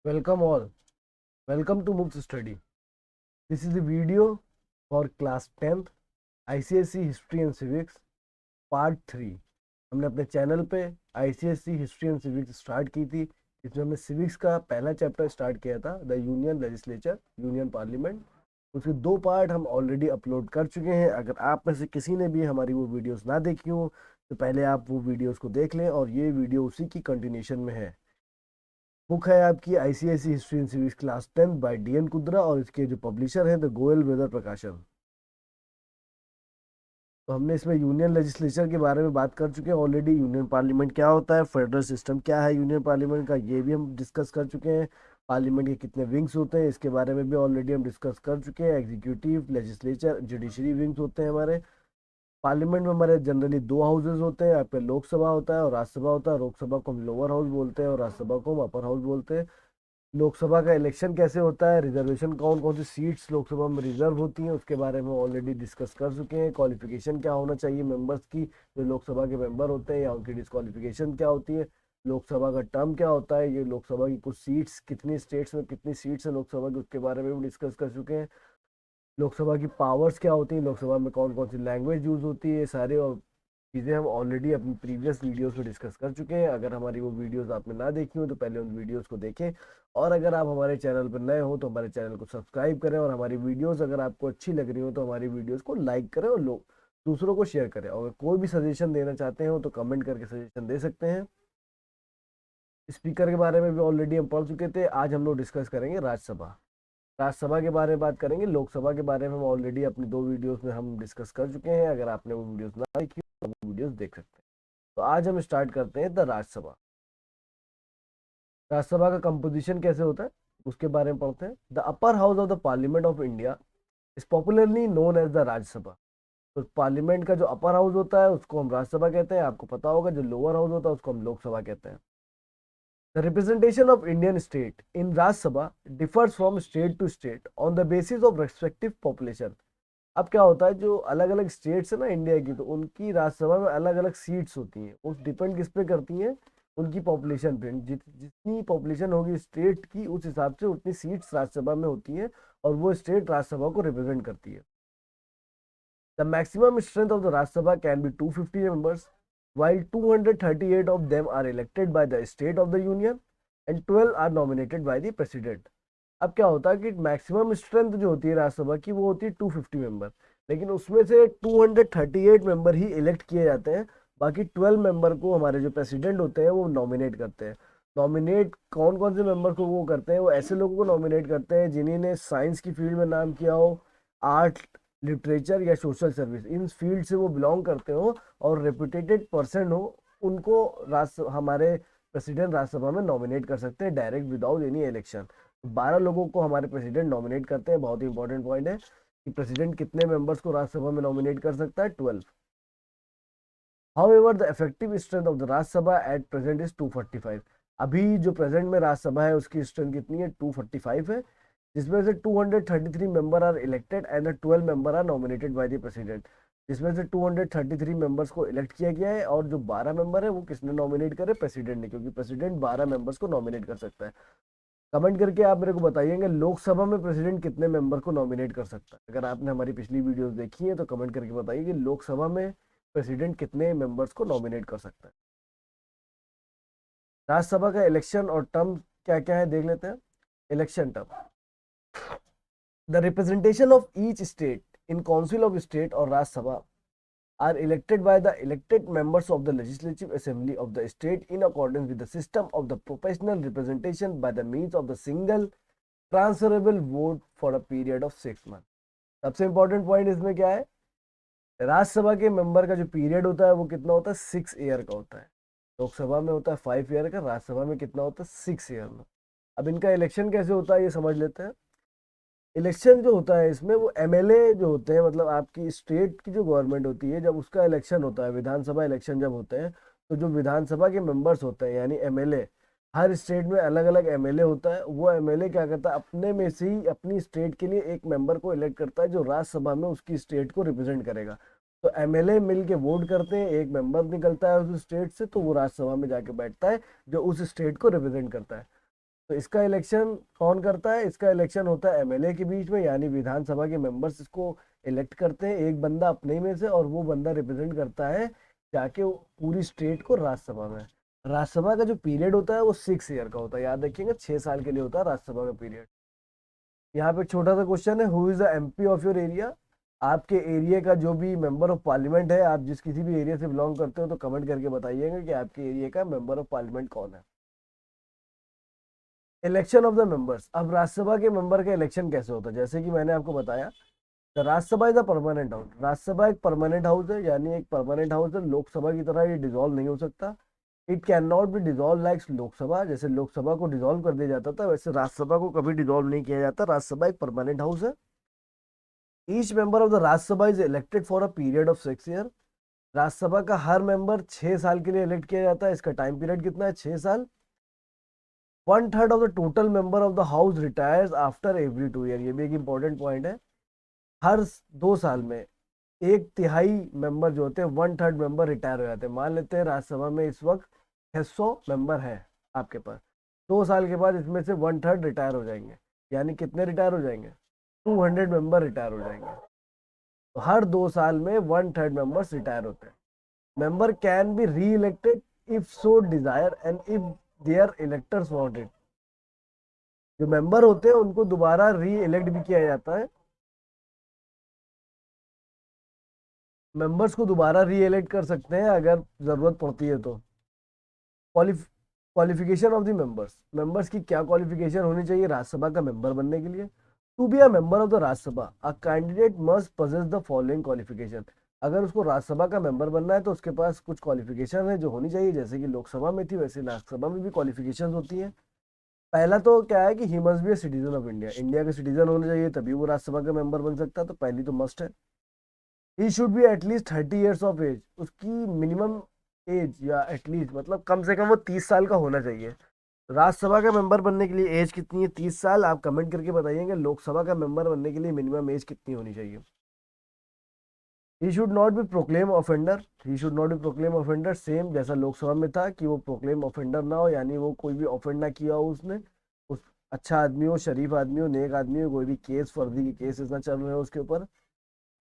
Welcome all. Welcome to MOOCs Study. This is a video for class 10th ICSE History and Civics Part 3. हमने अपने channel पे ICSE History and Civics start की थी. इसमें हमने civics का पहला चैप्टर स्टार्ट किया था, the union legislature, union parliament. उसके 2 पार्ट हम ऑलरेडी अपलोड कर चुके हैं. अगर आप में से किसी ने भी हमारी वो वीडियोस ना देखी हो तो पहले आप वो वीडियोस को देख लें, और ये वीडियो उसी की कंटिन्यूशन में है. बुक है आपकी ICSE history and civics class 10 by DN Kundra, और इसके जो पब्लिशर हैं द गोयल वेदर प्रकाशन. तो हमने इसमें यूनियन लेजिस्लेचर के बारे में बात कर चुके हैं ऑलरेडी. यूनियन पार्लियामेंट क्या होता है, फेडरल सिस्टम क्या है यूनियन पार्लियामेंट का, ये भी हम डिस्कस कर चुके हैं. पार्लियामेंट के कितने विंग्स होते हैं इसके बारे में भी ऑलरेडी हम डिस्कस कर चुके हैं. एग्जीक्यूटिव, लेजिस्लेचर, जुडिशरी विंग्स होते हैं हमारे. पार्लियामेंट में हमारे जनरली 2 हाउसेज होते हैं. आपका लोकसभा होता है और राज्यसभा होता है. लोकसभा को हम लोअर हाउस बोलते हैं और राज्यसभा को हम अपर हाउस बोलते हैं. लोकसभा का इलेक्शन कैसे होता है, रिजर्वेशन कौन कौन सी सीट्स लोकसभा में रिजर्व होती हैं उसके बारे में ऑलरेडी डिस्कस कर चुके हैं. क्वालिफिकेशन क्या होना चाहिए मेंबर्स की, जो लोकसभा के मेंबर होते हैं, या उनकी डिस्क्वालिफिकेशन क्या होती है. लोकसभा का टर्म क्या होता है, ये लोकसभा की कुछ सीट्स, कितनी स्टेट्स में कितनी सीट्स है लोकसभा की, उसके बारे में भी डिस्कस कर चुके हैं. लोकसभा की पावर्स क्या होती हैं, लोकसभा में कौन कौन सी लैंग्वेज यूज होती है, ये सारे और चीज़ें हम ऑलरेडी अपनी प्रीवियस वीडियोस में डिस्कस कर चुके हैं. अगर हमारी वो वीडियोस आपने ना देखी हो तो पहले उन वीडियोस को देखें. और अगर आप हमारे चैनल पर नए हो तो हमारे चैनल को सब्सक्राइब करें, और हमारी वीडियोस अगर आपको अच्छी लग रही हो तो हमारी वीडियोस को लाइक करें और लोग दूसरों को शेयर करें. और अगर कोई भी सजेशन देना चाहते हो तो कमेंट करके सजेशन दे सकते हैं. स्पीकर के बारे में भी ऑलरेडी हम पढ़ चुके थे. आज हम लोग डिस्कस करेंगे राज्यसभा. राज्यसभा के बारे में बात करेंगे. लोकसभा के बारे में हम ऑलरेडी अपनी 2 वीडियोस में हम डिस्कस कर चुके हैं. अगर आपने वो वीडियोस ना देखी हो तो वो वीडियोस देख सकते हैं. तो आज हम स्टार्ट करते हैं द राज्यसभा. राज्यसभा का कंपोजिशन कैसे होता है उसके बारे में पढ़ते हैं. The upper house of the parliament of India is popularly known as the Rajya Sabha. तो पार्लियामेंट का जो अपर हाउस होता है उसको हम राज्यसभा कहते हैं. आपको पता होगा जो लोअर हाउस होता है उसको हम लोकसभा कहते हैं. The representation of Indian state in Rajya Sabha differs from state to state on the basis of respective population. अब क्या होता है, जो अलग अलग स्टेट्स है ना इंडिया की, तो उनकी राज्यसभा में अलग अलग सीट्स होती हैं. वो डिपेंड किस पे करती हैं, उनकी पॉपुलेशन पे. जितनी पॉपुलेशन होगी स्टेट की उस हिसाब से उतनी सीट्स राज्यसभा में होती हैं, और वो स्टेट राज्यसभा को रिप्रेजेंट करती है. The maximum strength of the Rajya Sabha can B 250 members, while 238 of them are elected by the state of the union and 12 are nominated by the president. अब क्या होता है कि मैक्सिमम स्ट्रेंथ जो होती है राज्यसभा की वो होती है 250 मेंबर, लेकिन उसमें से 238 मेंबर ही इलेक्ट किए जाते हैं. बाकी 12 मेंबर को हमारे जो प्रेसिडेंट होते हैं वो नॉमिनेट करते हैं. नॉमिनेट कौन कौन से मेंबर को वो करते हैं, वो ऐसे लोगों को नॉमिनेट करते हैं जिन्होंने साइंस की फील्ड में नाम किया हो, आर्ट, लिटरेचर या सोशल सर्विस, इन फील्ड से वो बिलोंग करते हो और रेपुटेटेड पर्सन हो. उनको हमारे प्रेसिडेंट राज्यसभा में नॉमिनेट कर सकते हैं डायरेक्ट विदाउट एनी इलेक्शन. 12 लोगों को हमारे प्रेसिडेंट नॉमिनेट करते हैं. बहुत ही इंपॉर्टेंट पॉइंट है कि प्रेसिडेंट कितने मेंबर्स को राज्यसभा में नॉमिनेट कर सकता है, 12. However, the effective strength of the Rajya Sabha at present is 245. अभी जो प्रेजेंट में राज्यसभा है उसकी स्ट्रेंथ कितनी है, 245 है, जिसमें से 233 member are elected and 12 member are nominated by the president. जिसमें से 233 मेंबर्स को इलेक्ट किया गया है, और जो 12 मेंबर है वो किसने नॉमिनेट करे, प्रेसिडेंट ने, क्योंकि प्रेसिडेंट 12 मेंबर्स को नॉमिनेट कर सकता है. कमेंट करके आप मेरे को बताइएगा लोकसभा में प्रेसिडेंट कितने मेंबर को नॉमिनेट कर सकता है. अगर आपने हमारी पिछली वीडियोस देखी है तो कमेंट करके बताइए कि लोकसभा में प्रेसिडेंट कितने मेंबर्स को नॉमिनेट कर सकता है. राज्यसभा का इलेक्शन और टर्म क्या क्या है देख लेते हैं. Election term. The representation of each state in council of state और Rajya Sabha are elected by the elected members of the legislative assembly of the state in accordance with the system of the proportional representation by the means of the single transferable vote for a period of 6 months. सबसे important point इसमें क्या है, राज्यसभा के member का जो period होता है वो कितना होता है, 6 ईयर का होता है. लोकसभा में होता है 5 ईयर का, राज्यसभा में कितना होता है, 6 ईयर में. अब इनका इलेक्शन कैसे होता है ये समझ लेते हैं. इलेक्शन जो होता है इसमें वो एमएलए जो होते हैं, मतलब आपकी स्टेट की जो गवर्नमेंट होती है, जब उसका इलेक्शन होता है, विधानसभा इलेक्शन जब होते हैं, तो जो विधानसभा के मेंबर्स होते हैं यानी एमएलए, हर स्टेट में अलग अलग एमएलए होता है. वो एमएलए क्या करता है, अपने में से ही अपनी स्टेट के लिए एक मेंबर को इलेक्ट करता है जो राज्यसभा में उसकी स्टेट को रिप्रेजेंट करेगा. तो एमएलए मिल के वोट करते हैं, एक मेंबर निकलता है उस स्टेट से, तो वो राज्यसभा में जाके बैठता है जो उस स्टेट को रिप्रेजेंट करता है. तो इसका इलेक्शन कौन करता है? इसका इलेक्शन होता है एमएलए के बीच में, यानी विधानसभा के मेंबर्स इसको इलेक्ट करते हैं, एक बंदा अपने ही में से, और वो बंदा रिप्रेजेंट करता है जाके पूरी स्टेट को राज्यसभा में। राज्यसभा का जो पीरियड होता है वो 6 ईयर का होता है, याद रखिएगा 6 साल के लिए होता है राज्यसभा का पीरियड। यहाँ पे एक छोटा सा क्वेश्चन है, who is the MP of your area? आपके एरिया का जो भी मेंबर ऑफ पार्लियामेंट है, आप जिस किसी भी एरिया से बिलोंग करते हो तो कमेंट करके बताइएगा कि आपके एरिया का मेंबर ऑफ पार्लियामेंट कौन है। Election of the members. अब राज्यसभा के मेंबर का इलेक्शन कैसे होता है? जैसे कि मैंने आपको बताया, the Rajya Sabha is a permanent house. Rajya Sabha एक परमानेंट हाउस है, यानी एक परमानेंट हाउस है, लोकसभा की तरह ये डिसॉल्व नहीं हो सकता। It can not be dissolve like Lok Sabha. जैसे लोकसभा को डिसॉल्व कर दिया जाता था, वैसे राज्यसभा को कभी डिसॉल्व नहीं किया जाता। राज्यसभा एक परमानेंट हाउस है। Each member of the Rajya Sabha is elected for a period of 6 year. Rajya Sabha का हर मेंबर 6 साल के लिए इलेक्ट किया जाता है। इसका टाइम पीरियड कितना है? 6 साल। 1/3 of the total member of the house retires after every 2 year. ये भी एक इंपॉर्टेंट पॉइंट है। हर 2 साल में 1/3 मेंबर जो होते हैं, 1/3 मेंबर रिटायर हो जाते हैं। मान लेते हैं राज्यसभा में इस वक्त 600 मेंबर है आपके पास, 2 साल के बाद इसमें से 1/3 रिटायर हो जाएंगे। यानी कितने रिटायर हो जाएंगे? 200 मेंबर रिटायर हो जाएंगे। तो हर 2 साल में 1/3 मेंबर्स रिटायर होते हैं। Member can be reelected if so desire and if their electors want it. जो मेंबर होते हैं उनको दोबारा री इलेक्ट भी किया जाता है। मेंबर्स को दोबारा री इलेक्ट कर सकते हैं अगर जरूरत पड़ती है तो। Qualification of the members. Members की क्या क्वालिफिकेशन होनी चाहिए राज्यसभा का मेंबर बनने के लिए? To be a member of the Rajya Sabha a candidate must possess the following qualification. अगर उसको राज्यसभा का मेंबर बनना है तो उसके पास कुछ क्वालिफिकेशन है जो होनी चाहिए। जैसे कि लोकसभा में थी, वैसे राज्यसभा में भी क्वालिफिकेशन होती है। पहला तो क्या है कि he must be a citizen of India. India के सिटीजन होने चाहिए, तभी वो राज्यसभा का मेंबर बन सकता है। तो पहली तो मस्ट है। He should be at least 30 years of age. उसकी मिनिमम एज, या एटलीस्ट मतलब कम से कम वो 30 साल का होना चाहिए। राज्यसभा का मेंबर बनने के लिए एज कितनी है? 30 साल। आप कमेंट करके बताइएगा लोकसभा का मेंबर बनने के लिए मिनिमम एज कितनी होनी चाहिए। He should not B proclaim offender. He should not B proclaim offender, same जैसा लोकसभा में था कि वो प्रोक्लेम ऑफेंडर ना हो, यानी वो कोई भी ऑफेंड ना किया हो उसने। उस अच्छा आदमी हो, शरीफ आदमी हो, नेक आदमी हो, कोई भी केस फर्जी के केसेस ना चल रहे हो उसके ऊपर।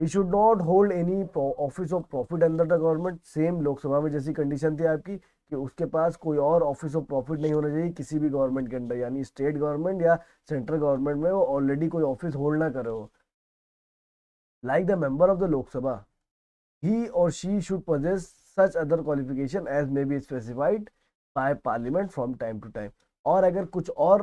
ही should not hold any office of profit under the government. Same Lok Sabha में जैसी कंडीशन थी आपकी कि उसके पास कोई और ऑफिस ऑफ प्रॉफिट नहीं होना चाहिए किसी भी गवर्नमेंट के अंडर, यानी स्टेट गवर्नमेंट या सेंट्रल गवर्नमेंट में वो ऑलरेडी कोई ऑफिस होल्ड ना करे हो। Like the member of the Lok Sabha, he or she should possess such other qualification as may be specified by parliament from time to time। और अगर कुछ और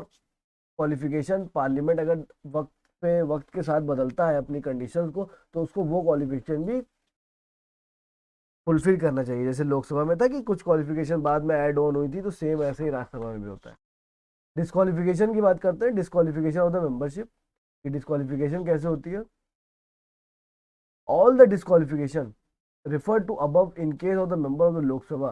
क्वालिफिकेशन पार्लियामेंट अगर वक्त पे वक्त के साथ बदलता है अपनी कंडीशंस को, तो उसको वो क्वालिफिकेशन भी फुलफिल करना चाहिए। जैसे लोकसभा में था कि कुछ क्वालिफिकेशन बाद में ऐड ऑन हुई थी, तो सेम ऐसे ही राज्यसभा में भी होता है। डिस्क्वालिफिकेशन की बात करते हैं। डिस्क्वालिफिकेशन ऑफ द मेंबरशिप की डिस्क्वालिफिकेशन कैसे होती है? All the disqualification refer to above in case of the member of the Lok Sabha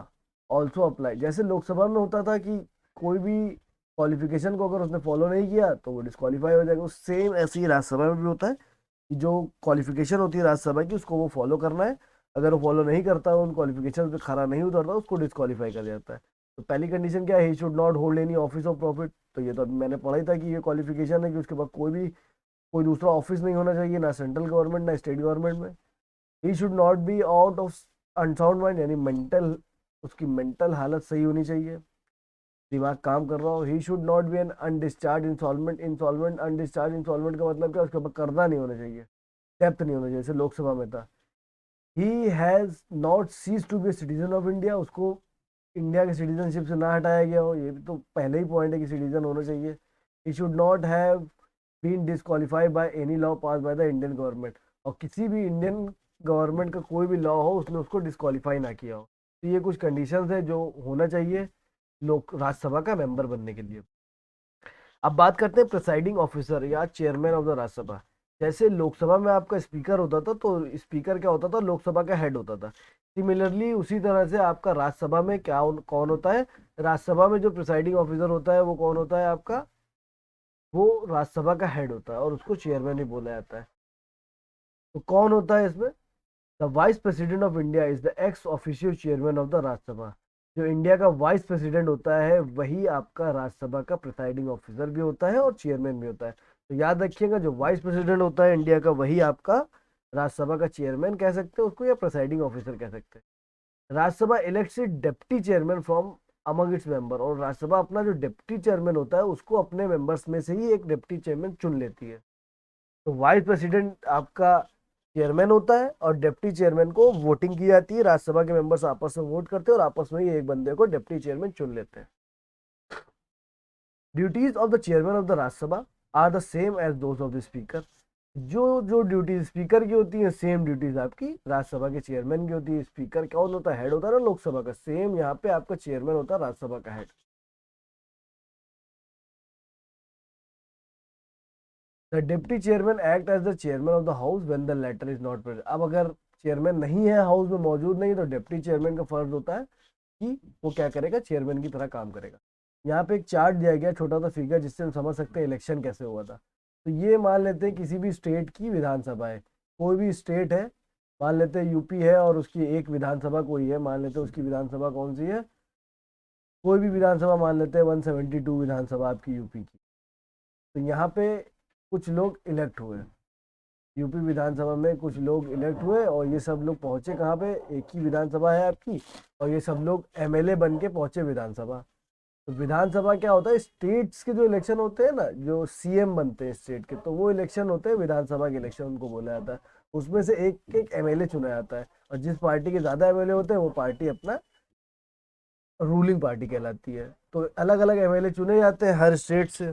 also apply। जैसे लोकसभा में होता था कि कोई भी क्वालिफिकेशन को अगर उसने फॉलो नहीं किया तो वो डिस्क्वालीफाई हो जाएगा, सेम ऐसे ही राज्यसभा में भी होता है कि जो क्वालिफिकेशन होती है राज्यसभा की उसको वो फॉलो करना है। अगर वो फॉलो नहीं करता, उन क्वालिफिकेशन पे खरा नहीं उतरता, उसको डिस्क्वालीफाई कर जाता है। तो पहली कंडीशन क्या है? He should not hold any office of profit. तो ये तो अभी मैंने पढ़ा ही था कि ये क्वालिफिकेशन है कि उसके पास कोई दूसरा ऑफिस नहीं होना चाहिए, ना सेंट्रल गवर्नमेंट ना स्टेट गवर्नमेंट में। He should not be out of unsound mind, यानी मेंटल, उसकी मेंटल हालत सही होनी चाहिए, दिमाग काम कर रहा हो। He should not be an undischarged insolvent. Insolvent undischarged insolvent का मतलब क्या? उसके ऊपर कर्जा नहीं होना चाहिए, डेप्थ नहीं होना चाहिए, जैसे लोकसभा में था। He has not cease to be citizen of India. उसको इंडिया के सिटीजनशिप से ना हटाया गया हो, ये भी तो पहले ही पॉइंट है कि सिटीजन होना चाहिए। He should not have been disqualified by any law pass by the Indian government. और किसी भी इंडियन गवर्नमेंट का कोई भी लॉ हो उसने उसको डिस्क्वालीफाई ना किया हो। तो ये कुछ कंडीशंस है जो होना चाहिए लोक राज्यसभा का मेंबर बनने के लिए। अब बात करते हैं प्रिसाइडिंग ऑफिसर या चेयरमैन ऑफ द राज्यसभा। जैसे लोकसभा में आपका स्पीकर होता था, तो स्पीकर क्या होता था? लोकसभा का हेड होता था। सिमिलरली उसी तरह से आपका राज्यसभा में क्या कौन होता है? राज्यसभा में जो प्रिसाइडिंग ऑफिसर होता है वो कौन होता है आपका? वो राज्यसभा का हेड होता है और उसको चेयरमैन ही बोला जाता है। तो कौन होता है इसमें? The vice president of India is the x official chairman of the Rajya Sabha. जो इंडिया का वाइस प्रेसिडेंट होता है वही आपका राज्यसभा का प्रिसाइडिंग ऑफिसर भी होता है और चेयरमैन भी होता है। तो याद रखिएगा, जो वाइस प्रेसिडेंट होता है इंडिया का वही आपका राज्यसभा का चेयरमैन कह सकते हैं उसको, या प्रिसाइडिंग ऑफिसर कह सकते हैं। Rajya Sabha elects deputy chairman from among its member, और राज्यसभा अपना जो डिप्टी चेयरमैन होता है उसको अपने मेंबर्स में से ही एक डिप्टी चेयरमैन चुन लेती है। तो वाइस प्रेसिडेंट आपका चेयरमैन होता है और डिप्टी चेयरमैन को वोटिंग की जाती है, राज्यसभा के मेंबर्स आपस में वोट करते हैं और आपस में ही एक बंदे को डिप्टी चेयरमैन चुन लेते हैं। Duties of the chairman of the Rajya Sabha are the same as those of the speaker. जो जो ड्यूटीज स्पीकर की होती है सेम ड्यूटीज आपकी राज्यसभा के चेयरमैन की होती है। स्पीकर कौन होता है? हेड होता है ना लोकसभा का, सेम यहाँ पे आपका चेयरमैन होता है राज्यसभा का head. The deputy chairman act as the chairman of the house when the latter is not present. अब अगर चेयरमैन नहीं है, हाउस में मौजूद नहीं, तो डिप्टी चेयरमैन का फर्ज होता है कि वो क्या करेगा, चेयरमैन की तरह काम करेगा। यहाँ पे एक चार्ट दिया गया, छोटा सा फिगर, जिससे हम समझ सकते हैं इलेक्शन कैसे हुआ था। तो ये मान लेते हैं किसी भी स्टेट की विधानसभा है, कोई भी स्टेट है, मान लेते हैं यूपी है और उसकी एक विधानसभा कोई है, मान लेते हैं उसकी विधानसभा कौन सी है, कोई भी विधानसभा मान लेते हैं 172 विधानसभा आपकी यूपी की। तो यहाँ पे कुछ लोग इलेक्ट हुए, यूपी विधानसभा में कुछ लोग इलेक्ट हुए और ये सब लोग पहुंचे कहाँ पे, एक ही विधानसभा है आपकी, और ये सब लोग एमएलए बन के पहुंचे विधानसभा। तो विधानसभा क्या होता है, स्टेट्स के जो इलेक्शन होते हैं ना, जो सीएम बनते हैं स्टेट के, तो वो इलेक्शन होते हैं विधानसभा के इलेक्शन उनको बोला जाता है। उसमें से एक एक एमएलए चुना जाता है, और जिस पार्टी के ज्यादा एमएलए होते हैं वो पार्टी अपना रूलिंग पार्टी कहलाती है। तो अलग अलग एमएलए चुने जाते हैं हर स्टेट से,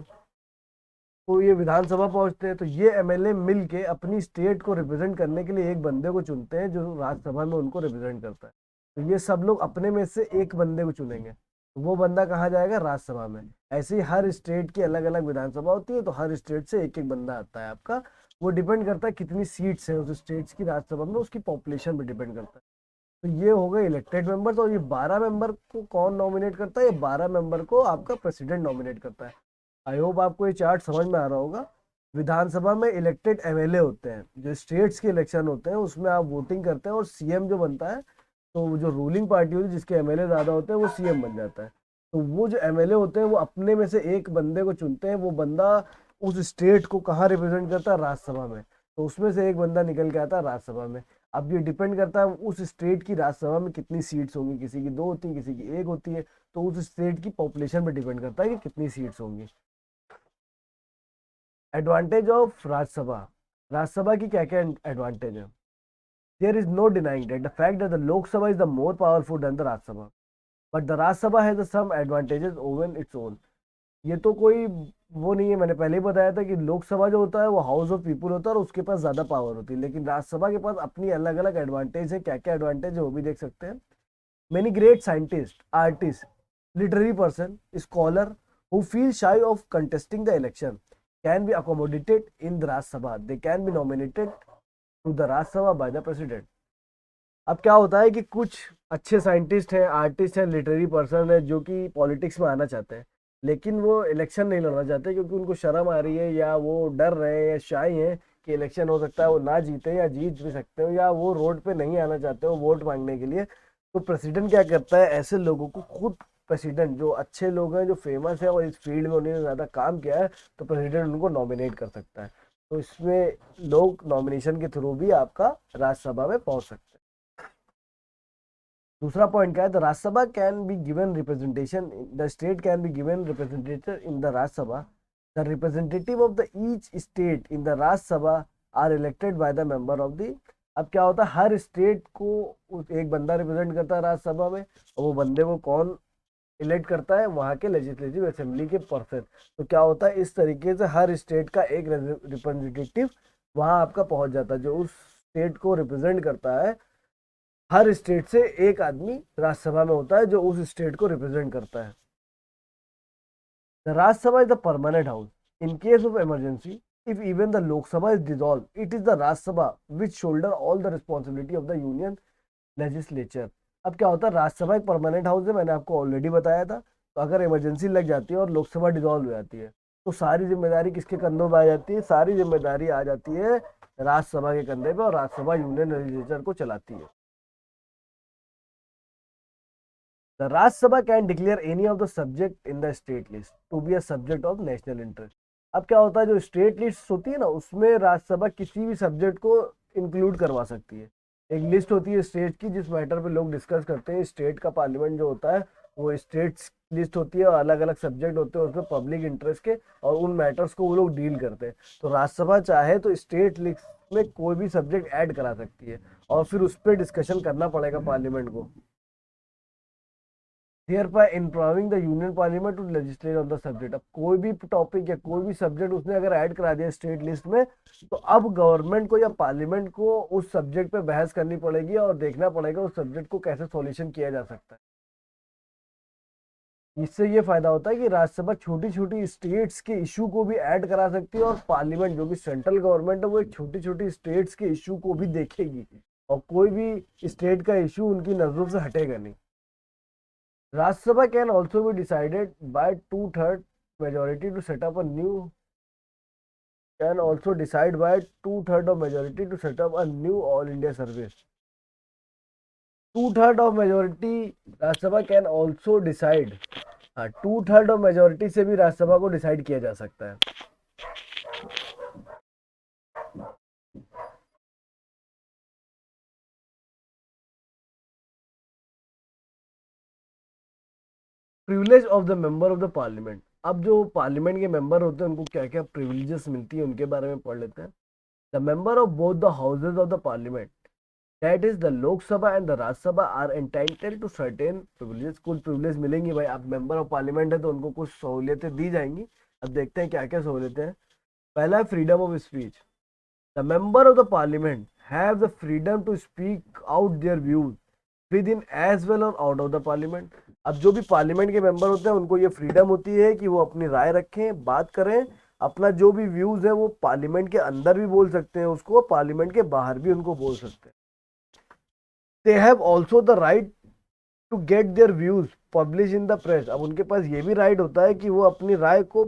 तो ये विधानसभा पहुंचते हैं। तो ये एमएलए मिल के अपनी स्टेट को रिप्रेजेंट करने के लिए एक बंदे को चुनते हैं जो राज्यसभा में उनको रिप्रेजेंट करता है। तो ये सब लोग अपने में से एक बंदे को चुनेंगे, तो वो बंदा कहाँ जाएगा, राज्यसभा में। ऐसे ही हर स्टेट की अलग अलग विधानसभा होती है, तो हर स्टेट से एक एक बंदा आता है आपका। वो डिपेंड करता है कितनी सीट्स है उस स्टेट्स की राज्यसभा में, उसकी पॉपुलेशन पे डिपेंड करता है। तो ये हो गए इलेक्टेड मेंबर्स, और ये 12 मेंबर को कौन नॉमिनेट करता है, ये 12 मेंबर को आपका प्रेसिडेंट नॉमिनेट करता है। आई होप आपको ये चार्ट समझ में आ रहा होगा। विधानसभा में इलेक्टेड एमएलए होते हैं, जो स्टेट्स के इलेक्शन होते हैं उसमें आप वोटिंग करते हैं, और सीएम जो बनता है, तो वो जो रूलिंग पार्टी होती है जिसके एमएलए ज्यादा होते हैं वो सीएम बन जाता है। तो वो जो एमएलए होते हैं वो अपने में से एक बंदे को चुनते हैं, वो बंदा उस स्टेट को कहाँ रिप्रेजेंट करता है, राज्यसभा में। तो उसमें से एक बंदा निकल के आता है राज्यसभा में। अब ये डिपेंड करता है उस स्टेट की राज्यसभा में कितनी सीट्स होंगी, किसी की 2 होती है, किसी की 1 होती है। तो उस स्टेट की पॉपुलेशन पे डिपेंड करता है कि कितनी सीट्स होंगी। Advantage of Rajya Sabha. राज्यसभा की क्या क्या एडवांटेज है? There is no denying that the fact that the Lok Sabha is the more powerful than the Rajya Sabha, but the Rajya Sabha has some advantages over its own. ये तो कोई वो नहीं है, मैंने पहले ही बताया था कि लोकसभा जो होता है वो हाउस ऑफ पीपुल होता है और उसके पास ज्यादा पावर होती है, लेकिन राज्यसभा के पास अपनी अलग अलग एडवांटेज है। क्या क्या एडवांटेज है वो भी देख सकते हैं। Many great scientist, artist, literary person, scholar who feel shy of contesting the election can be accommodated in the Rajya Sabha. They can be nominated to the Rajya Sabha by the president. अब क्या होता है कि कुछ अच्छे scientist हैं, artist हैं, literary person है जो कि पॉलिटिक्स में आना चाहते हैं, लेकिन वो इलेक्शन नहीं लड़ना चाहते क्योंकि उनको शर्म आ रही है, या वो डर रहे हैं, या शाई हैं कि इलेक्शन हो सकता है वो ना जीते या जीत भी सकते हो, या वो रोड पे नहीं आना चाहते हो वोट मांगने के लिए। तो प्रेसिडेंट क्या करता है, ऐसे लोगों को खुद, प्रेसिडेंट जो अच्छे लोग हैं, जो फेमस है और इस फील्ड में उन्होंने ज़्यादा काम किया है, तो प्रेसिडेंट उनको नॉमिनेट कर सकता है। तो इसमें लोग नॉमिनेशन के थ्रू भी आपका राज्यसभा में पहुंच सकते हैं। दूसरा पॉइंट क्या है, the Rajya Sabha can be given representation, the state can be given representative in the Rajya Sabha. The representative of the each state in the Rajya Sabha are elected by the member of the. अब क्या होता है, हर स्टेट को एक बंदा रिप्रेजेंट करता है राज्यसभा में, और वो बंदे को कौन इलेक्ट करता है, वहां के लेजिस्लेटिव असेंबली के पर्सन। तो क्या होता है, इस तरीके से हर स्टेट का एक रिप्रेजेंटेटिव वहां आपका पहुंच जाता है जो उस स्टेट को रिप्रेजेंट करता है। हर स्टेट से एक आदमी राज्यसभा में होता है जो उस स्टेट को रिप्रेजेंट करता है। The Rajya Sabha is the permanent house in case of emergency. If even the Lok Sabha is dissolve, it is the Rajya Sabha which shoulder all the responsibility of the union legislature. अब क्या होता है, राज्यसभा एक परमानेंट हाउस है, मैंने आपको ऑलरेडी बताया था। तो अगर इमरजेंसी लग जाती है और लोकसभा डिसॉल्व हो जाती है, तो सारी जिम्मेदारी किसके कंधों पर आ जाती है, सारी जिम्मेदारी आ जाती है राज्यसभा के कंधे पे, और राज्यसभा यूनियन लेजिस्लेचर को चलाती है। The Rajya Sabha can declare any of the subject in the state list to be a subject of national interest. अब क्या होता है, जो स्टेट लिस्ट होती है ना, उसमें राज्यसभा किसी भी सब्जेक्ट को इंक्लूड करवा सकती है। एक लिस्ट होती है स्टेट की जिस मैटर पे लोग डिस्कस करते हैं। स्टेट का पार्लियामेंट जो होता है वो स्टेट्स लिस्ट होती है और अलग अलग सब्जेक्ट होते हैं उसमें पब्लिक इंटरेस्ट के, और उन मैटर्स को वो लोग डील करते हैं। तो राज्यसभा चाहे तो स्टेट लिस्ट में कोई भी सब्जेक्ट ऐड करा सकती है और फिर उस पर डिस्कशन करना पड़ेगा पार्लियामेंट को। thereby empowering the union parliament to legislate on the subject. अब कोई भी टॉपिक या कोई भी सब्जेक्ट उसने अगर ऐड करा दिया स्टेट लिस्ट में, तो अब गवर्नमेंट को या पार्लियामेंट को उस सब्जेक्ट पे बहस करनी पड़ेगी और देखना पड़ेगा उस सब्जेक्ट को कैसे सॉल्यूशन किया जा सकता है। इससे ये फायदा होता है कि राज्यसभा छोटी छोटी स्टेट्स के इशू को भी ऐड करा सकती है और पार्लियामेंट जो कि सेंट्रल गवर्नमेंट है वो एक छोटी छोटी स्टेट्स के इशू को भी देखेगी और कोई भी स्टेट का इशू उनकी नजरों से हटेगा नहीं। Rajya Sabha can also be decided by two-third majority to set up a new can also decide by two-third of majority to set up a new all India service. Two-third of majority Rajya Sabha can also decide। हाँ, to-third of majority से भी राज्यसभा को decide किया जा सकता है। Privilege of the member of the parliament. अब जो पार्लियामेंट के मेंबर होते हैं उनको क्या क्या प्रिविलेजेस मिलती है उनके बारे में पढ़ लेते हैं। The member of both the houses of the parliament, that is the Lok Sabha and the Rajya Sabha, are entitled to certain privilege. कुछ प्रिविलेज मिलेंगी भाई, आप मेंबर ऑफ पार्लियामेंट है तो उनको कुछ सहूलियतें दी जाएंगी। अब देखते हैं क्या क्या सहूलियतें हैं। पहला है freedom of speech. The member of the parliament have the freedom to speak out their views within as well और आउट ऑफ द पार्लियामेंट। अब जो भी पार्लियामेंट के मेंबर होते हैं उनको ये फ्रीडम होती है कि वो अपनी राय रखें, बात करें, अपना जो भी व्यूज है वो पार्लियामेंट के अंदर भी बोल सकते हैं उसको, पार्लियामेंट के बाहर भी उनको बोल सकते हैं। They have also the right to get their views publish in the press. अब उनके पास ये भी राइट होता है कि वो अपनी राय को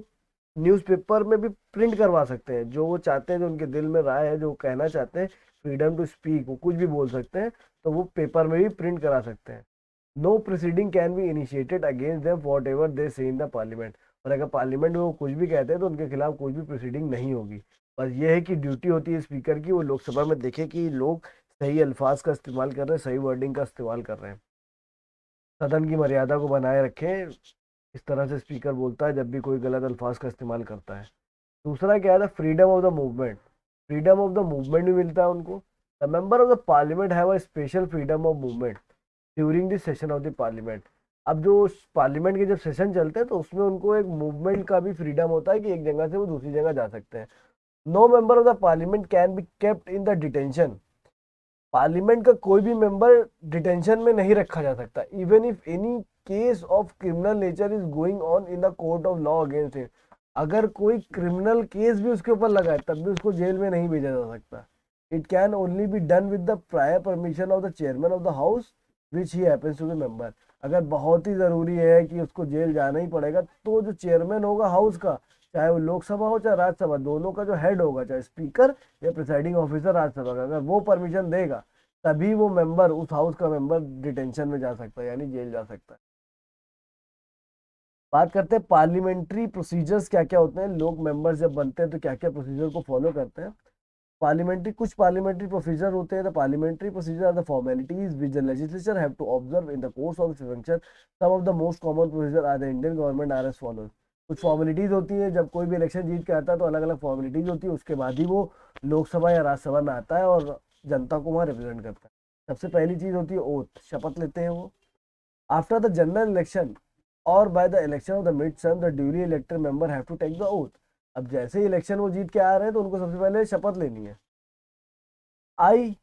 न्यूज़पेपर में भी प्रिंट करवा सकते हैं। जो वो चाहते हैं, जो उनके दिल में राय है, जो वो कहना चाहते हैं, फ्रीडम टू स्पीक, वो कुछ भी बोल सकते हैं, तो वो पेपर में भी प्रिंट करा सकते हैं। No proceeding can be initiated against them whatever they say in the parliament. और अगर पार्लियामेंट में वो कुछ भी कहते हैं तो उनके खिलाफ कोई भी प्रोसीडिंग नहीं होगी। बस ये है कि ड्यूटी होती है स्पीकर की, वो लोकसभा में देखे कि लोग सही अल्फाज का इस्तेमाल कर रहे हैं, सही वर्डिंग का इस्तेमाल कर रहे हैं, सदन की मर्यादा को बनाए रखें। इस तरह से स्पीकर बोलता है जब भी कोई गलत अल्फाज का इस्तेमाल करता है। दूसरा क्या है, freedom of the movement. Freedom of the movement भी मिलता है उनको। The member of the parliament have a special freedom of movement during the session of the parliament. अब जो पार्लियामेंट के जब सेशन चलते हैं तो उसमें उनको एक मूवमेंट का भी फ्रीडम होता है कि एक जगह से वो दूसरी जगह जा सकते हैं। No member of the parliament can be kept in the detention. Parliament का कोई भी मेंबर डिटेंशन में नहीं रखा जा सकता, even if any case of criminal nature is going on in the court of law against him. अगर कोई क्रिमिनल केस भी उसके ऊपर लगा है तब भी उसको जेल में नहीं भेजा जा सकता। It can only be done with the prior permission of the chairman of the house which he happens to be member. अगर बहुत ही जरूरी है कि उसको जेल जाना ही पड़ेगा तो जो चेयरमैन होगा हाउस का, चाहे वो लोकसभा हो चाहे राज्यसभा, दोनों का जो हेड होगा, चाहे स्पीकर या प्रिसाइडिंग ऑफिसर राज्यसभा का, अगर वो परमिशन देगा तभी वो मेंबर, उस हाउस का मेंबर डिटेंशन में जा सकता है, यानी जेल जा सकता है। बात करते हैं पार्लियामेंट्री प्रोसीजर्स क्या क्या होते हैं। लोग मेंबर्स जब बनते हैं तो क्या क्या प्रोसीजर को फॉलो करते हैं। पार्लियामेंट्री, कुछ पार्लियामेंट्री प्रोसीजर होते हैं। The parliamentary procedure are the formalities which the legislature have to observe in the course of its function. Some of the most common procedure are the Indian government are as follows. कुछ formalities होती है, जब कोई भी election जीत के आता है तो अलग अलग फॉर्मेलिटीज होती है, उसके बाद ही वो लोकसभा या राज्यसभा में आता है और जनता को वहाँ रिप्रेजेंट करता है। सबसे पहली चीज होती है ओथ, शपथ लेते हैं वो। आफ्टर द जनरल इलेक्शन और by the election of the mid term the duly elected member have to take the oath. अब जैसे ही इलेक्शन वो जीत के आ रहे हैं तो उनको सबसे पहले शपथ लेनी है। I,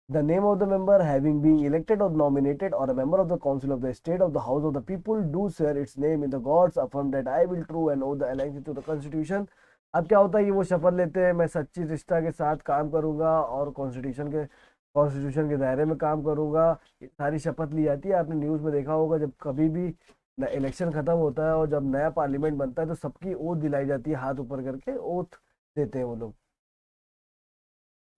the name of the member having been elected or nominated or a member of the council of the state of the house of the people do swear its name in the gods, affirm that I will true and owe the allegiance to the constitution। अब क्या होता है कि वो शपथ लेते हैं, मैं सच्ची निष्ठा के साथ काम करूंगा और कॉन्स्टिट्यूशन के दायरे में काम करूंगा। ये सारी शपथ ली जाती है। आपने न्यूज़ में देखा होगा जब कभी भी इलेक्शन खत्म होता है और जब नया पार्लियामेंट बनता है तो सबकी ओथ दिलाई जाती है, हाथ ऊपर करके ओथ देते हैं वो लोग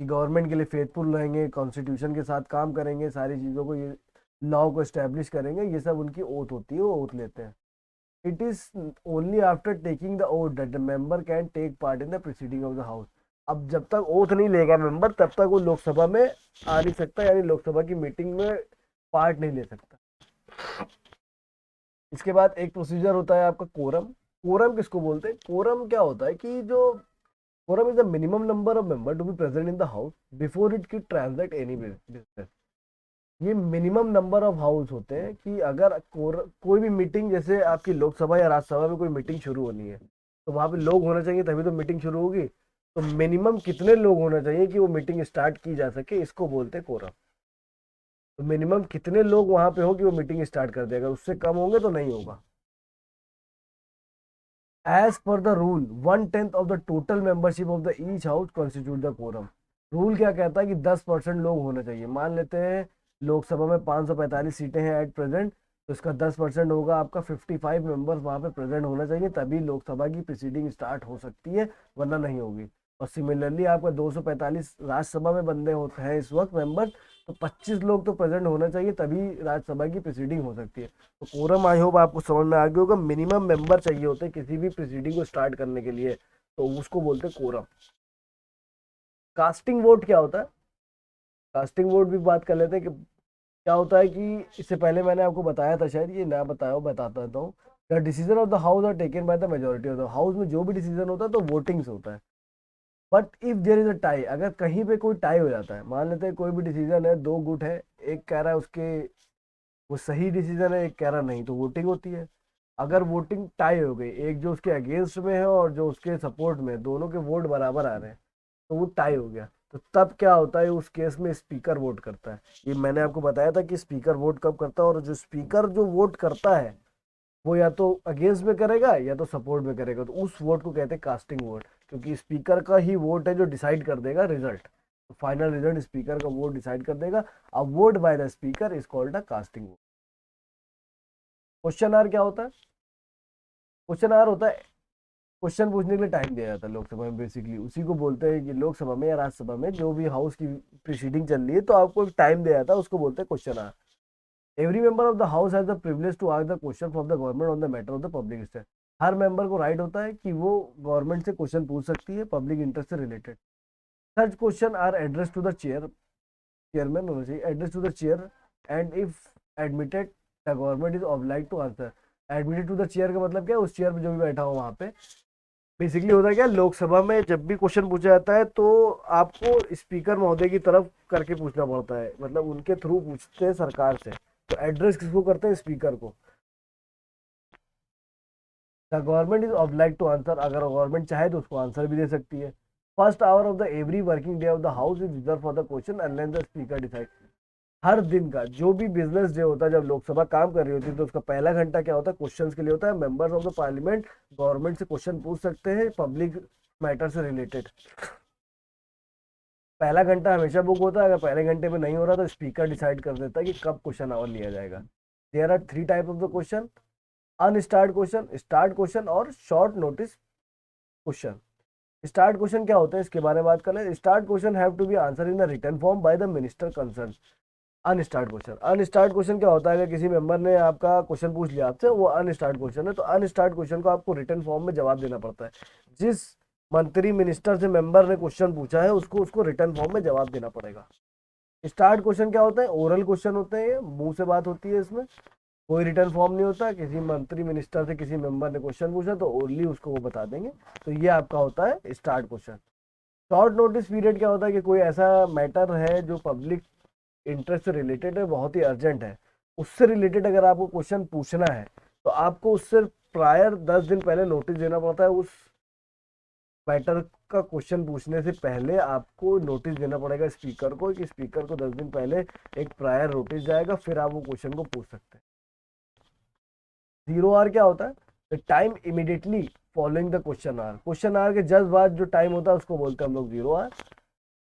कि गवर्नमेंट के लिए फेथफुल रहेंगे, कॉन्स्टिट्यूशन के साथ काम करेंगे, सारी चीज़ों को ये लॉ को एस्टेब्लिश करेंगे, ये सब उनकी ओथ होती है, वो ओथ लेते हैं। It is only after taking the oath that the member can take part in the proceeding of the house. अब जब तक ओथ नहीं लेगा मेंबर, तब तक वो लोकसभा में आ नहीं सकता, यानी लोकसभा की मीटिंग में पार्ट नहीं ले सकता। इसके बाद एक प्रोसीजर होता है आपका कोरम। कोरम किसको बोलते हैं? कोरम क्या होता है कि जो quorum is the minimum number of member to be present in the house before it की ट्रांसैक्ट एनी बिजनेस। ये मिनिमम नंबर ऑफ हाउस होते हैं कि अगर कोई भी मीटिंग, जैसे आपकी लोकसभा या राज्यसभा में कोई मीटिंग शुरू होनी है, तो वहां पे लोग होना चाहिए तभी तो मीटिंग शुरू होगी। तो मिनिमम कितने लोग होना चाहिए कि वो मीटिंग स्टार्ट की जा सके, इसको बोलते हैं कोरम। तो मिनिमम कितने लोग वहां पे हो कि वो मीटिंग स्टार्ट कर दे, अगर उससे कम होंगे तो नहीं होगा। As per the rule 1/10 of the total membership of the each house constitute the quorum. Rule क्या कहता है कि 10% लोग होने चाहिए। मान लेते हैं लोकसभा में 545 सीटें हैं एट प्रेजेंट, तो इसका 10% होगा आपका 55 मेंबर्स वहां पे प्रेजेंट होना चाहिए, तभी लोकसभा की प्रोसीडिंग स्टार्ट हो सकती है, वरना नहीं होगी। और सिमिलरली आपका 245 राज्यसभा में बंदे होते हैं इस वक्त मेंबर, तो 25 लोग तो प्रेजेंट होना चाहिए, तभी राज्यसभा की प्रोसीडिंग हो सकती है। तो कोरम आई होप आपको समझ में आ गया होगा, मिनिमम मेंबर चाहिए होते हैं किसी भी प्रोसीडिंग को स्टार्ट करने के लिए, तो उसको बोलते हैं कोरम। कास्टिंग वोट क्या होता है? कास्टिंग वोट भी बात कर लेते हैं कि क्या होता है कि इससे पहले मैंने आपको बताया था, शायद ये ना बताया हो, बताता रहता हूँ। The decision of the house are taken by the majority of the house. में जो भी डिसीजन होता है तो वोटिंग से होता है। But if there is a tie, अगर कहीं पे कोई टाई हो जाता है, मान लेते हैं कोई भी डिसीजन है, दो गुट है, एक कह रहा है उसके वो सही डिसीजन है, एक कह रहा नहीं, तो वोटिंग होती है। अगर वोटिंग टाई हो गई, एक जो उसके अगेंस्ट में है और जो उसके सपोर्ट में, दोनों के वोट बराबर आ रहे हैं, तो वो टाई हो गया। तो तब क्या होता है, उस केस में स्पीकर वोट करता है। ये मैंने आपको बताया था कि स्पीकर वोट कब करता है, और जो स्पीकर जो वोट करता है वो या तो अगेंस्ट में करेगा या तो सपोर्ट में करेगा, तो उस वोट को कहते हैं कास्टिंग वोट, क्योंकि स्पीकर का ही वोट है जो डिसाइड कर देगा रिजल्ट। तो फाइनल रिजल्ट स्पीकर का वोट डिसाइड कर देगा। अब vote by the speaker is called a casting vote. Question hour क्या होता है? क्वेश्चन आर होता है क्वेश्चन पूछने के लिए टाइम दिया जाता है लोकसभा में, बेसिकली उसी को बोलते हैं कि लोकसभा में या राज्यसभा में जो भी हाउस की प्रीसीडिंग चल रही है, तो आपको एक टाइम दिया जाता है, उसको बोलते हैं question hour. Every member of the house has the privilege to ask the question from the government on the matter of the public interest. हर मेंबर को राइट होता है कि वो गवर्नमेंट से क्वेश्चन पूछ सकती है पब्लिक इंटरेस्ट से related. Such question are address to the chair, chairman होना चाहिए, address to the chair, and if admitted the government is obliged to answer. Admitted to the chair का मतलब क्या है? उस चेयर पे जो भी बैठा हो वहां पे। बेसिकली होता है क्या, लोकसभा में जब भी क्वेश्चन पूछा जाता है तो आपको स्पीकर महोदय की तरफ करके पूछना पड़ता है, मतलब उनके थ्रू पूछते हैं सरकार से। तो एड्रेस किसको करते हैं? स्पीकर को। The government is obliged to answer, अगर गवर्नमेंट चाहे तो उसको आंसर भी दे सकती है। First hour of the every working day of the house is reserve for the question unless the speaker decide. हर दिन का जो भी बिजनेस डे होता है, जब लोकसभा काम कर रही होती है, तो उसका पहला घंटा क्या होता है? क्वेश्चंस के लिए होता है। Members of the parliament government से क्वेश्चन पूछ सकते हैं पब्लिक मैटर से रिलेटेड। पहला घंटा हमेशा बुक होता है, अगर पहले घंटे में नहीं हो रहा तो स्पीकर डिसाइड कर देता है कि कब क्वेश्चन आवर लिया जाएगा। There are three type of the question: unstart question, start question और short notice question. Start question क्या होता है, इसके बारे में बात कर ले। Start question have to be answer in the written form by the minister concern. Unstart question, unstart question क्या होता है? अगर किसी मेंबर ने आपका क्वेश्चन पूछ लिया आपसे, वो अनस्टार्ट क्वेश्चन है, तो अनस्टार्ट क्वेश्चन को आपको रिटन फॉर्म में जवाब देना पड़ता है। जिस मंत्री मिनिस्टर से मेंबर ने क्वेश्चन पूछा है, उसको उसको रिटन फॉर्म में जवाब देना पड़ेगा। स्टार्ट क्वेश्चन क्या होता है? ओरल क्वेश्चन होते हैं, ये मुंह से बात होती है, इसमें कोई रिटर्न फॉर्म नहीं होता। किसी मंत्री मिनिस्टर से किसी मेंबर ने क्वेश्चन पूछा तो ओनली उसको वो बता देंगे। तो ये आपका होता है start question. Short notice period क्या होता है कि कोई ऐसा मैटर है जो पब्लिक इंटरेस्ट से रिलेटेड है, बहुत ही अर्जेंट है, उससे रिलेटेड अगर आपको क्वेश्चन पूछना है, तो आपको उससे प्रायर 10 दिन पहले नोटिस देना पड़ता है। उस मैटर का क्वेश्चन पूछने से पहले आपको नोटिस देना पड़ेगा स्पीकर को, कि स्पीकर को 10 दिन पहले एक प्रायर नोटिस जाएगा, फिर आप वो क्वेश्चन को पूछ सकते हैं। जीरो आर क्या होता है? The time immediately following the question hour. Question hour के जस्ट बाद जो टाइम होता है उसको बोलते हैं हम लोग जीरो आर।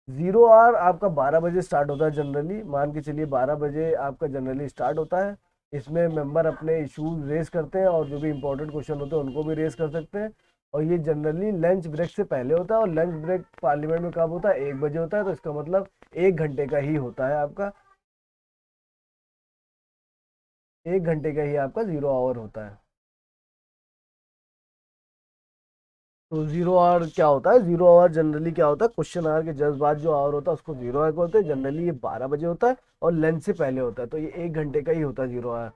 जीरो आर आपका 12 बजे स्टार्ट होता है जनरली, मान के चलिए 12 बजे आपका जनरली स्टार्ट होता है। इसमें मेंबर अपने इश्यूज रेज करते हैं, और जो भी इंपॉर्टेंट क्वेश्चन होते हैं उनको भी रेज कर सकते हैं। और ये जनरली लंच ब्रेक से पहले होता है, और लंच ब्रेक पार्लियामेंट में कब होता है? 1 बजे होता है, तो इसका मतलब 1 घंटे का ही होता है आपका। 1 घंटे का ही आपका 0 आवर होता है। तो 0 आवर क्या होता है? 0 आवर जनरली क्या होता है, क्वेश्चन आवर के जस्ट बाद जो आवर होता है उसको 0 आवर बोलते हैं। जनरली ये 12 बजे होता है और लंच से पहले होता है, तो ये 1 घंटे का ही होता है 0 आवर।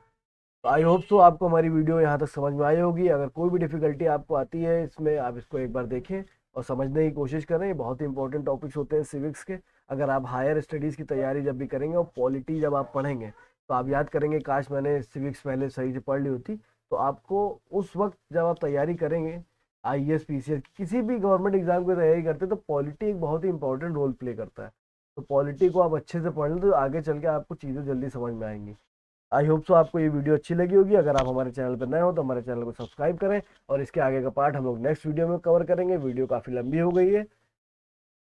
आई होप सो आपको हमारी वीडियो यहाँ तक समझ में आई होगी। अगर कोई भी डिफिकल्टी आपको आती है इसमें, आप इसको एक बार देखें और समझने की कोशिश करें। ये बहुत ही इंपॉर्टेंट टॉपिक्स होते हैं सिविक्स के। अगर आप हायर स्टडीज़ की तैयारी जब भी करेंगे और पॉलिटी जब आप पढ़ेंगे, तो आप याद करेंगे काश मैंने सिविक्स पहले सही से पढ़ ली होती। तो आपको उस वक्त जब आप तैयारी करेंगे आईएएस पीसीएस किसी भी गवर्नमेंट एग्जाम की तैयारी करते हैं, तो पॉलिटी एक बहुत ही इंपॉर्टेंट रोल प्ले करता है। तो पॉलिटी को आप अच्छे से पढ़ लें तो आगे चल के आपको चीज़ें जल्दी समझ में आएंगी। आई होप सो आपको ये वीडियो अच्छी लगी होगी। अगर आप हमारे चैनल पर नए हो तो हमारे चैनल को सब्सक्राइब करें, और इसके आगे का पार्ट हम लोग नेक्स्ट वीडियो में कवर करेंगे। वीडियो काफ़ी लंबी हो गई है।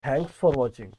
Thanks for watching.